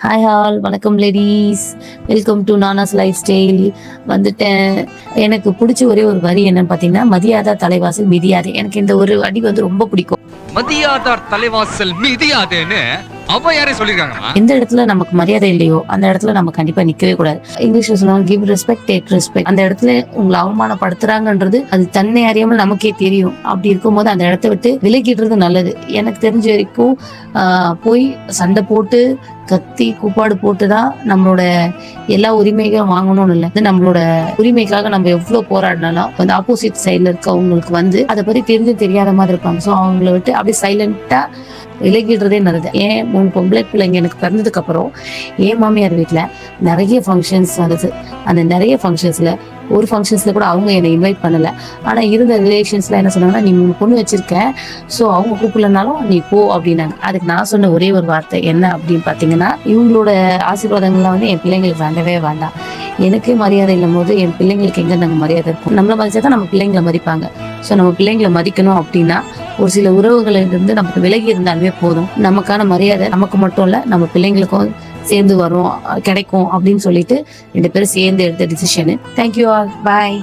Hi all, வணக்கம் ladies. Welcome to Nana's lifestyle. வந்துட்டேன். எனக்கு பிடிச்ச ஒரே ஒரு வரி என்னன்னு பார்த்தீங்கன்னா, மதியாதா தலைவாசல் மிதியாதே. எனக்கு இந்த ஒரு வரி வந்து ரொம்ப பிடிக்கும். மதியாதார் தலைவாசல் மிதியாதேன்னு ஔவையாரே சொல்லிருக்காங்கம்மா. எந்த இடத்துல நமக்கு மரியாதை இல்லையோ அந்த இடத்துல நம்ம கண்டிப்பா நிக்கவே கூடாது. இங்கிலீஷ்ல சொல்லுவாங்க, கிவ் ரெஸ்பெக்ட் டேக் ரெஸ்பெக்ட். அந்த இடத்துல உங்களை அவமானப்படுத்துறாங்கன்றது அது தன்னை அறியாமல் நமக்கே தெரியும். அப்படி இருக்கும்போது அந்த இடத்த விட்டு விலகிடுறது நல்லது. எனக்கு தெரிஞ்ச வரைக்கும் போய் சண்டை போட்டு கத்தி கூப்பாடு போட்டுதான் நம்மளோட எல்லா உரிமைகளும் வாங்கணும்னு இல்லை. நம்மளோட உரிமைக்காக நம்ம எவ்வளவு போராடினாலும் அந்த ஆப்போசிட் சைட்ல இருக்கவங்களுக்கு வந்து அதை பத்தி தெரியாத மாதிரி இருப்பாங்க. ஸோ அவங்கள விட்டு அப்படியே சைலண்டா விலகிடுறதே நல்லது. ஏன் 3 பொம்பளை பிள்ளைங்க எனக்கு பிறந்ததுக்கு அப்புறம் என் மாமியார் வீட்டுல நிறைய ஃபங்க்ஷன்ஸ் வருது. அந்த நிறைய ஃபங்க்ஷன்ஸ்ல ஒரு ஃபங்க்ஷன்ஸ்ல கூட அவங்க என்னை இன்வைட் பண்ணல. ஆனா இருந்த ரிலேஷன்ஸ்ல என்ன சொன்னாங்கன்னா, நீ 3 பொண்ணு வச்சிருக்க, ஸோ அவங்க கூப்பிடலனாலும் நீ போ அப்படின்னாங்க. அதுக்கு நான் சொன்ன ஒரே ஒரு வார்த்தை என்ன அப்படின்னு பாத்தீங்கன்னா, இவங்களோட ஆசீர்வாதங்கள்லாம் வந்து என் பிள்ளைங்களுக்கு வேண்டவே வேண்டாம். எனக்கே மரியாதை இல்லும் போது என் பிள்ளைங்களுக்கு எங்க நாங்கள் மரியாதை இருக்கும்? நம்மளை மதிச்சாதான் நம்ம பிள்ளைங்களை மதிப்பாங்க. ஸோ நம்ம பிள்ளைங்களை மதிக்கணும் அப்படின்னா ஒரு சில உறவுகளிலிருந்து நமக்கு விலகி இருந்தாலுமே போதும். நமக்கான மரியாதை நமக்கு மட்டும் இல்ல, நம்ம பிள்ளைங்களுக்கும் சேர்ந்து வரும், கிடைக்கும் அப்படின்னு சொல்லிட்டு 2 பேரும் சேர்ந்து எடுத்த டிசிஷனு. தேங்க்யூ ஆல், பாய்.